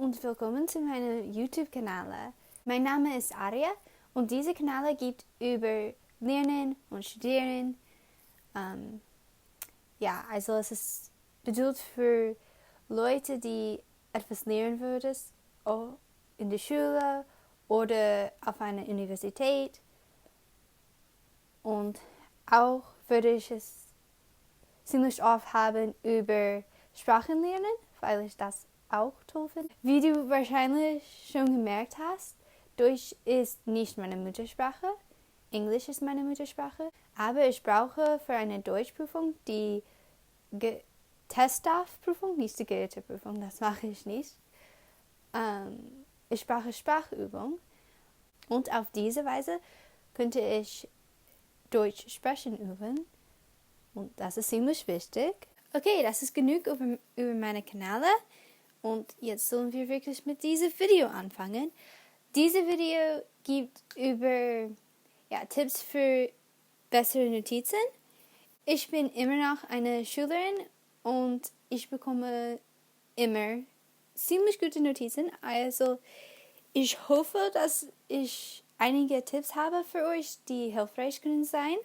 und willkommen zu meinem YouTube-Kanal. Mein Name ist Aria und dieser Kanal geht über Lernen und Studieren. Also es ist bedoelt für Leute, die etwas lernen würden, auch in der Schule oder auf einer Universität. Und auch würde ich es ziemlich oft haben über Sprachen lernen, weil ich das auch toll finde. Wie du wahrscheinlich schon gemerkt hast, Deutsch ist nicht meine Muttersprache, Englisch ist meine Muttersprache, aber ich brauche für eine Deutschprüfung die Testprüfung, nicht die Geräteprüfung, das mache ich nicht. Ich brauche Sprachübung und auf diese Weise könnte ich Deutsch sprechen üben und das ist ziemlich wichtig. Okay, das ist genug über meine Kanäle und jetzt sollen wir wirklich mit diesem Video anfangen. Dieses Video gibt über Tipps für bessere Notizen. Ich bin immer noch eine Schülerin und ich bekomme immer ziemlich gute Notizen. Also ich hoffe, dass ich einige Tipps habe für euch, die hilfreich können sein.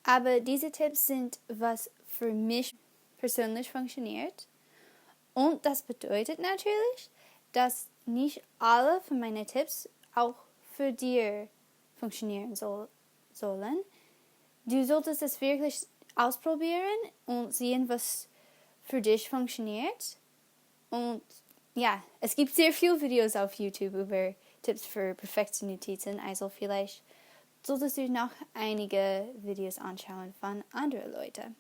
Aber diese Tipps sind, was für mich persönlich funktioniert. Und das bedeutet natürlich, dass nicht alle von meinen Tipps auch für dich funktionieren sollen. Du solltest es wirklich ausprobieren und sehen, was für dich funktioniert. Und ja, es gibt sehr viele Videos auf YouTube über Tipps für perfekte Notizen, also vielleicht solltest du noch einige Videos anschauen von anderen Leuten.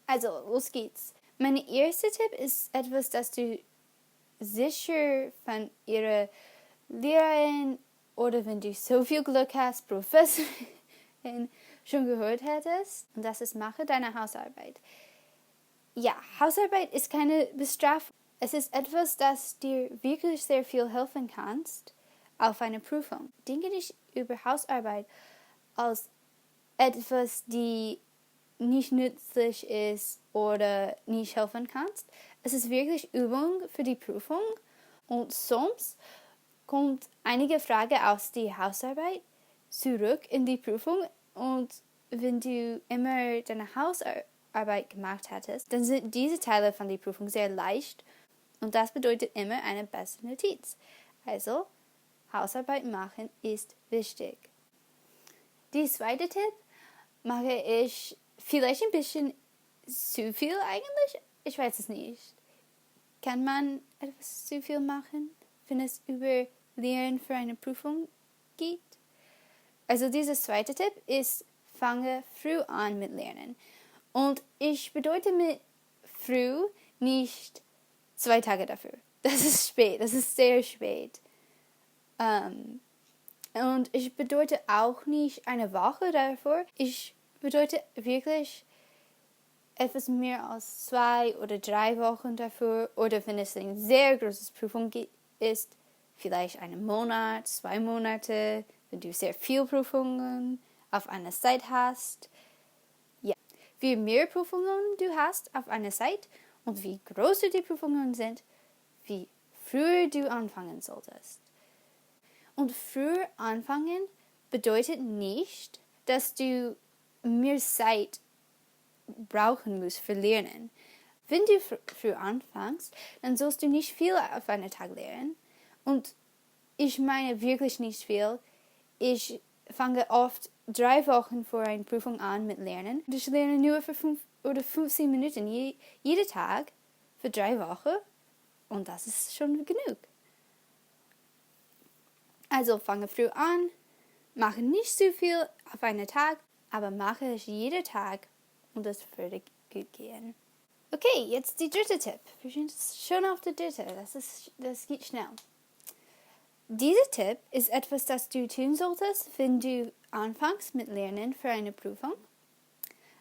Also los geht's. Mein erster Tipp ist etwas, das du sicher von ihrer Lehrerin oder wenn du so viel Glück hast, Professorin schon gehört hättest. Und das ist, mache deine Hausarbeit. Ja, Hausarbeit ist keine Bestrafung. Es ist etwas, das dir wirklich sehr viel helfen kannst auf eine Prüfung. Denke nicht über Hausarbeit als etwas, die nicht nützlich ist oder nicht helfen kannst. Es ist wirklich Übung für die Prüfung und sonst kommt einige Frage aus der Hausarbeit zurück in die Prüfung und wenn du immer deine Hausarbeit gemacht hättest, dann sind diese Teile von der Prüfung sehr leicht und das bedeutet immer eine bessere Notiz. Also, Hausarbeit machen ist wichtig. Der zweite Tipp mache ich vielleicht ein bisschen zu viel eigentlich. Ich weiß es nicht. Kann man etwas zu viel machen, wenn es über Lernen für eine Prüfung geht? Also dieser zweite Tipp ist, fange früh an mit Lernen. Und ich bedeute mit früh nicht 2 Tage dafür. Das ist spät, das ist sehr spät. Und ich bedeute auch nicht eine Woche davor. Ich bedeutet wirklich etwas mehr als 2 oder 3 Wochen dafür. Oder wenn es eine sehr große Prüfung ist, vielleicht einen Monat, 2 Monate, wenn du sehr viele Prüfungen auf einer Zeit hast. Ja, wie mehr Prüfungen du hast auf einer Zeit und wie größer die Prüfungen sind, wie früher du anfangen solltest. Und früher anfangen bedeutet nicht, dass du mehr Zeit brauchen musst für Lernen. Wenn du früh anfängst, dann sollst du nicht viel auf einen Tag lernen. Und ich meine wirklich nicht viel. Ich fange oft 3 Wochen vor einer Prüfung an mit Lernen. Ich lerne nur für 5 oder 15 Minuten jeden Tag für 3 Wochen. Und das ist schon genug. Also fange früh an, mache nicht zu viel auf einen Tag, aber mache es jeden Tag und es würde gut gehen. Okay, jetzt der dritte Tipp. Wir sind schon auf der dritte. Das geht schnell. Dieser Tipp ist etwas, das du tun solltest, wenn du anfängst mit Lernen für eine Prüfung.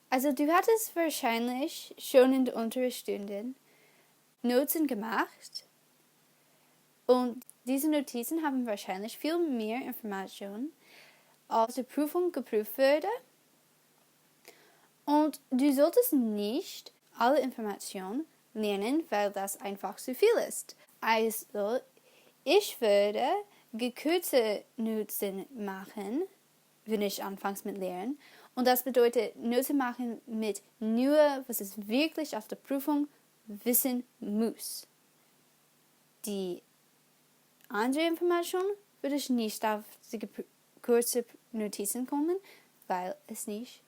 Also du hattest wahrscheinlich schon in den Unterrichtsstunden Notizen gemacht und diese Notizen haben wahrscheinlich viel mehr Informationen, als die Prüfung geprüft wurde. Und du solltest nicht alle Informationen lernen, weil das einfach zu viel ist. Also, ich würde gekürzte Notizen machen, wenn ich anfangs mit Lernen. Und das bedeutet, Notizen machen mit nur, was es wirklich auf der Prüfung wissen muss. Die andere Information würde ich nicht auf die kurze Notizen kommen, weil es nicht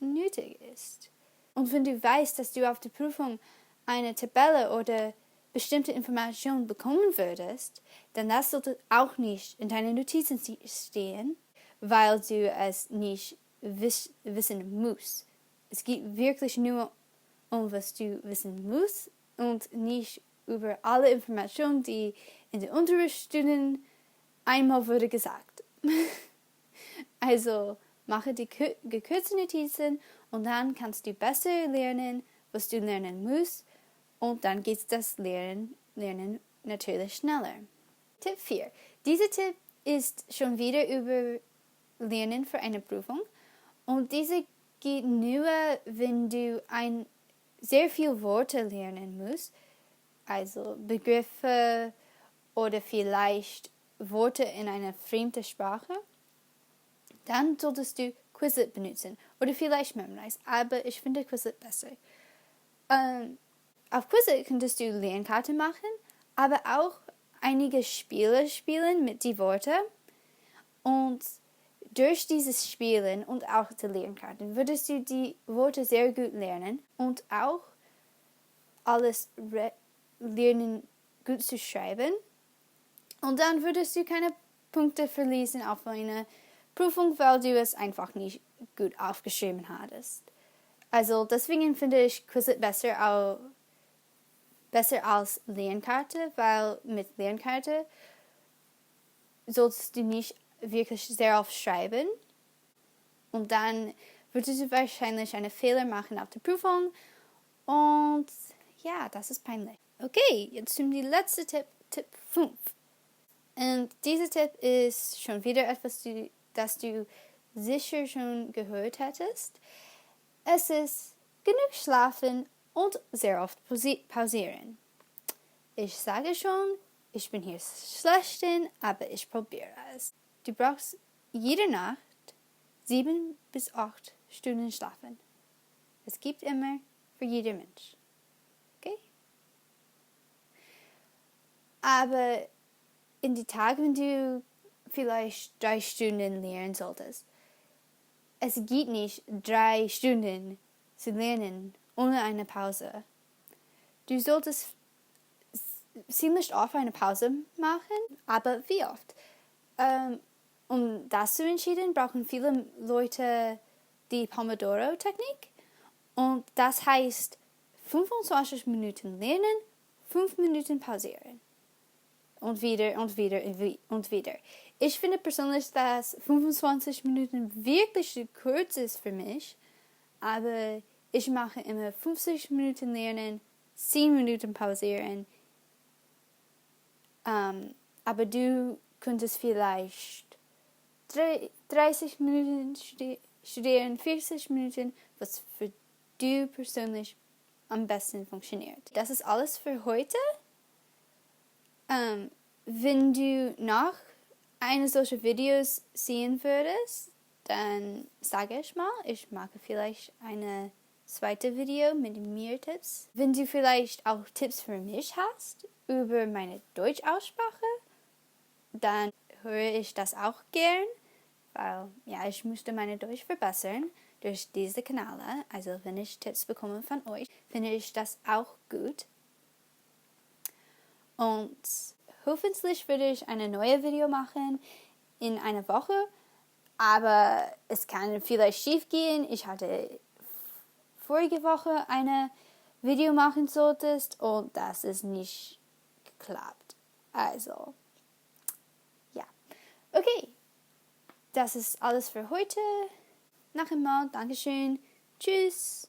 nötig ist. Und wenn du weißt, dass du auf der Prüfung eine Tabelle oder bestimmte Informationen bekommen würdest, dann das sollte auch nicht in deinen Notizen stehen, weil du es nicht wissen musst. Es geht wirklich nur um, was du wissen musst und nicht über alle Informationen, die in den Unterrichtsstunden einmal wurde gesagt. Also mache die gekürzten Notizen und dann kannst du besser lernen, was du lernen musst, und dann geht das Lernen natürlich schneller. Tipp 4. Dieser Tipp ist schon wieder über Lernen für eine Prüfung, und diese geht nur, wenn du sehr viel Worte lernen musst, also Begriffe oder vielleicht Worte in einer fremden Sprache. Dann solltest du Quizlet benutzen oder vielleicht Memrise, aber ich finde Quizlet besser. Auf Quizlet könntest du Lernkarten machen, aber auch einige Spiele spielen mit den Worten. Und durch dieses Spielen und auch die Lernkarten würdest du die Worte sehr gut lernen und auch alles lernen, gut zu schreiben. Und dann würdest du keine Punkte verlieren auf eine Prüfung, weil du es einfach nicht gut aufgeschrieben hattest. Also deswegen finde ich Quizlet besser als Lernkarte, weil mit Lernkarte solltest du nicht wirklich sehr oft schreiben. Und dann würdest du wahrscheinlich einen Fehler machen auf der Prüfung. Und ja, das ist peinlich. Okay, jetzt zum letzten Tipp, Tipp 5. Und dieser Tipp ist schon wieder etwas, das du sicher schon gehört hättest. Es ist genug schlafen und sehr oft pausieren. Ich sage schon, ich bin hier schlecht, aber ich probiere es. Du brauchst jede Nacht 7 bis 8 Stunden schlafen. Es gibt immer für jeden Mensch. Okay? Aber in die Tage, wenn du vielleicht 3 Stunden lernen solltest, es geht nicht 3 Stunden zu lernen ohne eine Pause. Du solltest ziemlich oft eine Pause machen, aber wie oft? Um das zu entscheiden, brauchen viele Leute die Pomodoro-Technik. Und das heißt 25 Minuten lernen, 5 Minuten pausieren. Und wieder und wieder und wieder. Ich finde persönlich, dass 25 Minuten wirklich zu kurz ist für mich. Aber ich mache immer 50 Minuten lernen, 10 Minuten pausieren. Aber du könntest vielleicht 30 Minuten studieren, 40 Minuten, was für du persönlich am besten funktioniert. Das ist alles für heute. Wenn du noch eine solche Videos sehen würdest, dann sage ich mal, ich mache vielleicht eine zweite Video mit mehr Tipps. Wenn du vielleicht auch Tipps für mich hast über meine Deutschaussprache, dann höre ich das auch gern, weil ja, ich möchte meine Deutsch verbessern durch diese Kanäle. Also wenn ich Tipps bekomme von euch, finde ich das auch gut. Und hoffentlich würde ich eine neue Video machen in einer Woche, aber es kann vielleicht schief gehen. Ich hatte vorige Woche eine Video machen solltest und das ist nicht geklappt. Also, ja. Okay, das ist alles für heute. Noch einmal, Dankeschön. Tschüss.